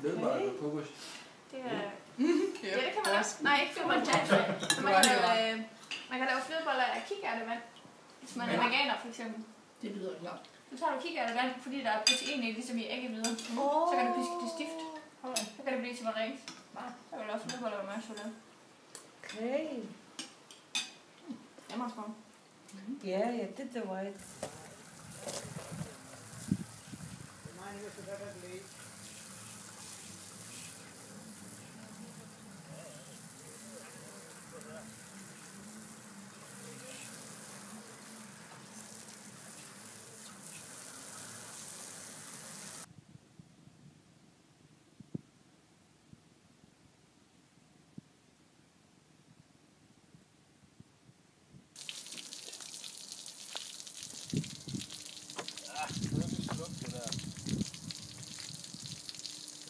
Flødeboller med kokos. Det er... Ja, det kan man også. Nej, ikke flødeboller. Man kan lave flødeboller af kikærtevand. Hvis man er veganer, for eksempel. Det lyder klart. Så tager du kikærtevand, fordi der er protein i, ligesom i æggehvide. Så kan du piske det stift. Så kan det blive til maræs. Så kan du lave flødeboller med chokolade. Okay. Det er meget smart. Yeah, yeah, did the white.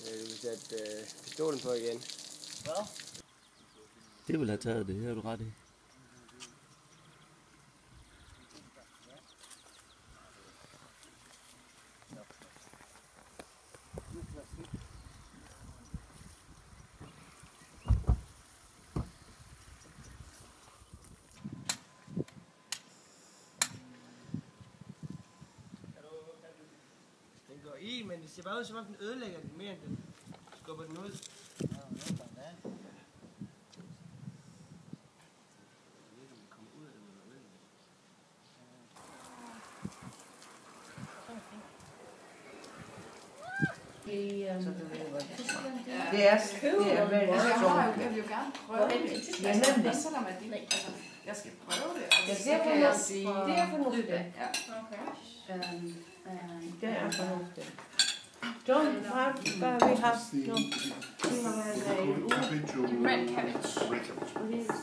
Du vil sætte pistolen på igen. Hvad? Det vil have taget det, her er du ret i. Den går i, men det ser bare ud som om den ødelægger den mere end den skubber den ud. Det er veldig stort. Jeg vil jo gerne prøve det. Ja, nemlig. Selvom at det altså, jeg skal prøve det. Ja, Og det er så kan jeg fornuftigt. sige, Det er fornuftigt. Ja. Okay. Det er fornuftigt. John, hvad vi har haft nu? Vi har været Red cabbage.